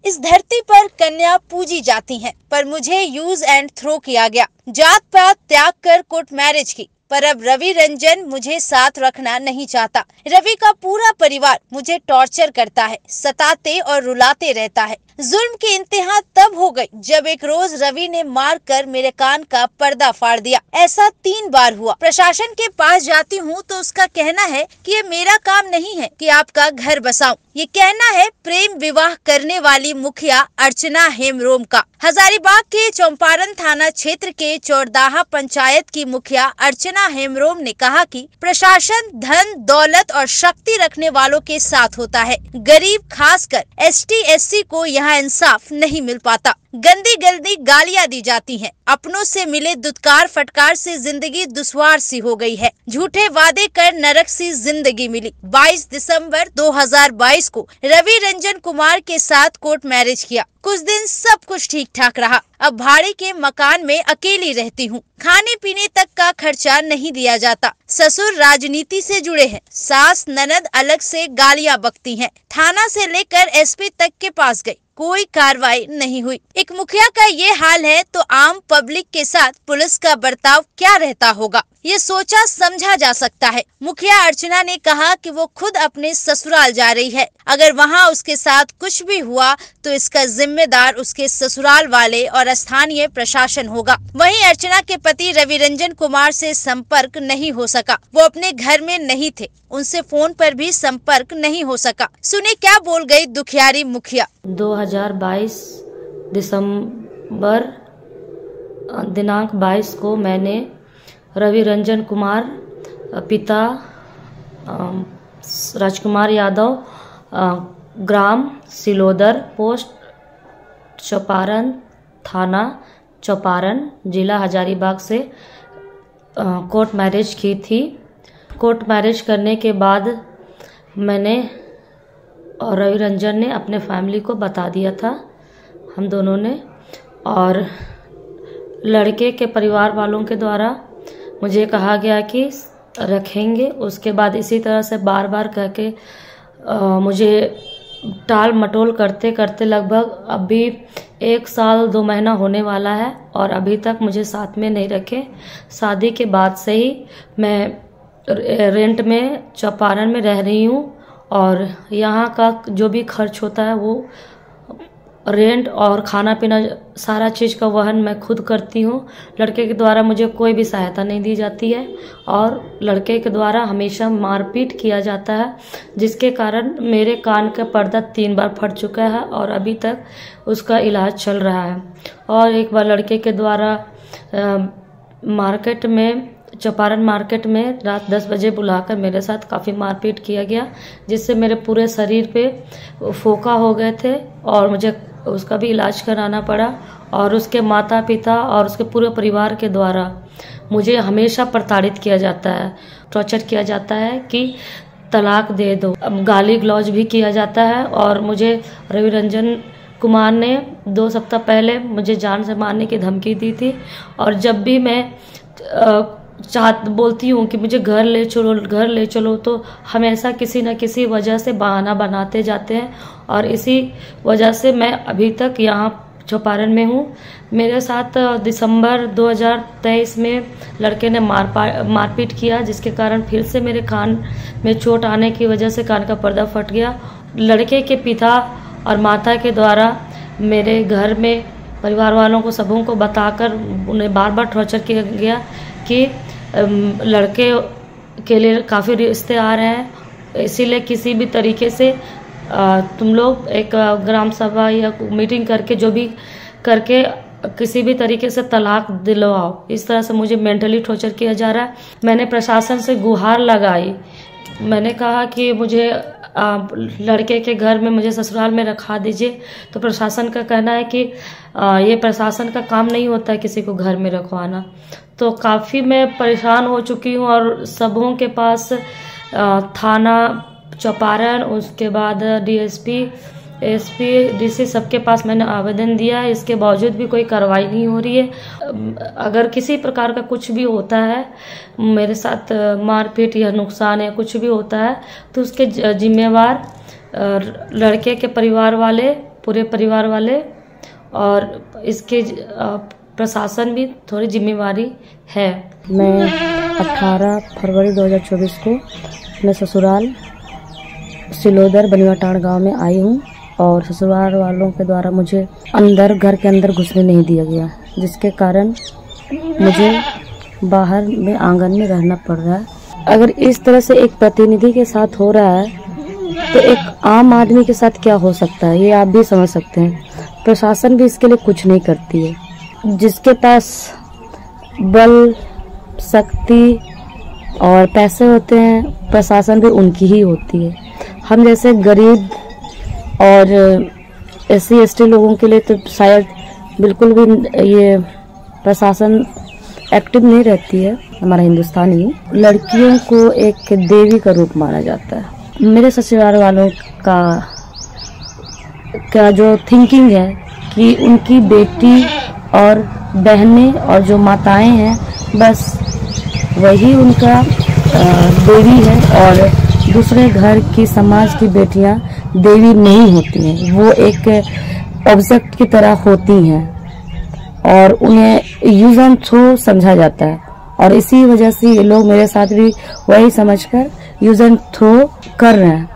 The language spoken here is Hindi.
इस धरती पर कन्या पूजी जाती हैं, पर मुझे यूज एंड थ्रो किया गया। जात पात त्याग कर कोर्ट मैरिज की, पर अब रवि रंजन मुझे साथ रखना नहीं चाहता। रवि का पूरा परिवार मुझे टॉर्चर करता है, सताते और रुलाते रहता है। जुल्म की इंतहा तब हो गई जब एक रोज रवि ने मार कर मेरे कान का पर्दा फाड़ दिया। ऐसा 3 बार हुआ। प्रशासन के पास जाती हूँ तो उसका कहना है कि ये मेरा काम नहीं है कि आपका घर बसाऊं। ये कहना है प्रेम विवाह करने वाली मुखिया अर्चना हेमरोम का। हजारीबाग के चंपारण थाना क्षेत्र के चौरदाहा पंचायत की मुखिया अर्चना हेमरोम ने कहा कि प्रशासन धन दौलत और शक्ति रखने वालों के साथ होता है। गरीब खासकर ST SC को यहाँ इंसाफ नहीं मिल पाता। गंदी गंदी गालियाँ दी जाती हैं। अपनों से मिले दुत्कार फटकार से जिंदगी दुश्वार सी हो गई है। झूठे वादे कर नरक सी जिंदगी मिली। 22 दिसंबर 2022 को रवि रंजन कुमार के साथ कोर्ट मैरिज किया। कुछ दिन सब कुछ ठीक ठाक रहा। अब भाड़े के मकान में अकेली रहती हूँ। खाने पीने तक का खर्चा नहीं दिया जाता। ससुर राजनीति से जुड़े हैं। सास ननद अलग से गालियाँ बकती हैं। थाना से लेकर SP तक के पास गई, कोई कार्रवाई नहीं हुई। एक मुखिया का ये हाल है तो आम पब्लिक के साथ पुलिस का बर्ताव क्या रहता होगा, ये सोचा समझा जा सकता है। मुखिया अर्चना ने कहा कि वो खुद अपने ससुराल जा रही है। अगर वहाँ उसके साथ कुछ भी हुआ तो इसका जिम्मेदार उसके ससुराल वाले और स्थानीय प्रशासन होगा। वहीं अर्चना के पति रवि रंजन कुमार से संपर्क नहीं हो सका। वो अपने घर में नहीं थे, उनसे फोन पर भी संपर्क नहीं हो सका। सुने क्या बोल गई दुखियारी मुखिया। 2022 दिसंबर दिनांक 22 को मैंने रवि रंजन कुमार पिता राजकुमार यादव ग्राम सिलोदर पोस्ट चौपारण थाना चौपारण जिला हजारीबाग से कोर्ट मैरिज की थी। कोर्ट मैरिज करने के बाद मैंने और रवि रंजन ने अपने फैमिली को बता दिया था, हम दोनों ने। और लड़के के परिवार वालों के द्वारा मुझे कहा गया कि रखेंगे। उसके बाद इसी तरह से बार बार कह के मुझे टाल मटोल करते करते लगभग अभी 1 साल 2 महीना होने वाला है और अभी तक मुझे साथ में नहीं रखे। शादी के बाद से ही मैं रेंट में चौपारण में रह रही हूँ और यहाँ का जो भी खर्च होता है वो रेंट और खाना पीना सारा चीज़ का वहन मैं खुद करती हूँ। लड़के के द्वारा मुझे कोई भी सहायता नहीं दी जाती है और लड़के के द्वारा हमेशा मारपीट किया जाता है, जिसके कारण मेरे कान का पर्दा 3 बार फट चुका है और अभी तक उसका इलाज चल रहा है। और एक बार लड़के के द्वारा मार्केट में चौपारण मार्केट में रात 10 बजे बुलाकर मेरे साथ काफ़ी मारपीट किया गया, जिससे मेरे पूरे शरीर पे फोका हो गए थे और मुझे उसका भी इलाज कराना पड़ा। और उसके माता पिता और उसके पूरे परिवार के द्वारा मुझे हमेशा प्रताड़ित किया जाता है, टॉर्चर किया जाता है कि तलाक दे दो। गाली गलौज भी किया जाता है और मुझे रवि रंजन कुमार ने 2 सप्ताह पहले मुझे जान से मारने की धमकी दी थी। और जब भी मैं बोलती हूँ कि मुझे घर ले चलो तो हमेशा किसी न किसी वजह से बहाना बनाते जाते हैं और इसी वजह से मैं अभी तक यहाँ चौपारण में हूँ। मेरे साथ दिसंबर 2023 में लड़के ने मारपीट किया, जिसके कारण फिर से मेरे कान में चोट आने की वजह से कान का पर्दा फट गया। लड़के के पिता और माता के द्वारा मेरे घर में परिवार वालों को सबों को बताकर उन्हें बार बार टॉर्चर किया गया कि लड़के के लिए काफ़ी रिश्ते आ रहे हैं, इसीलिए किसी भी तरीके से तुम लोग एक ग्राम सभा या मीटिंग करके जो भी करके किसी भी तरीके से तलाक दिलवाओ। इस तरह से मुझे मेंटली टॉर्चर किया जा रहा है। मैंने प्रशासन से गुहार लगाई, मैंने कहा कि मुझे लड़के के घर में मुझे ससुराल में रखा दीजिए। तो प्रशासन का कहना है कि ये प्रशासन का काम नहीं होता है किसी को घर में रखवाना। तो काफ़ी मैं परेशान हो चुकी हूँ और सबों के पास थाना चौपारण, उसके बाद DSP SP DC सबके पास मैंने आवेदन दिया है। इसके बावजूद भी कोई कार्रवाई नहीं हो रही है। अगर किसी प्रकार का कुछ भी होता है, मेरे साथ मारपीट या नुकसान या कुछ भी होता है, तो उसके जिम्मेवार लड़के के परिवार वाले पूरे परिवार वाले, और इसके प्रशासन भी थोड़ी जिम्मेवारी है। मैं 18 फरवरी 2024 को अपने ससुराल सिलोदर बनियाटांड गांव में आई हूं, और ससुराल वालों के द्वारा मुझे घर के अंदर घुसने नहीं दिया गया, जिसके कारण मुझे बाहर में आंगन में रहना पड़ रहा है। अगर इस तरह से एक प्रतिनिधि के साथ हो रहा है तो एक आम आदमी के साथ क्या हो सकता है, ये आप भी समझ सकते हैं। प्रशासन भी इसके लिए कुछ नहीं करती है। जिसके पास बल, शक्ति और पैसे होते हैं, प्रशासन भी उनकी ही होती है। हम जैसे गरीब और SC ST लोगों के लिए तो शायद बिल्कुल भी ये प्रशासन एक्टिव नहीं रहती है। हमारा हिंदुस्तान ही लड़कियों को एक देवी का रूप माना जाता है। मेरे ससुराल वालों का जो थिंकिंग है कि उनकी बेटी और बहनें और जो माताएं हैं, बस वही उनका देवी है, और दूसरे घर की समाज की बेटियां देवी नहीं होती हैं। वो एक ऑब्जेक्ट की तरह होती हैं और उन्हें यूज एंड थ्रो समझा जाता है, और इसी वजह से ये लोग मेरे साथ भी वही समझकर यूज एंड थ्रो कर रहे हैं।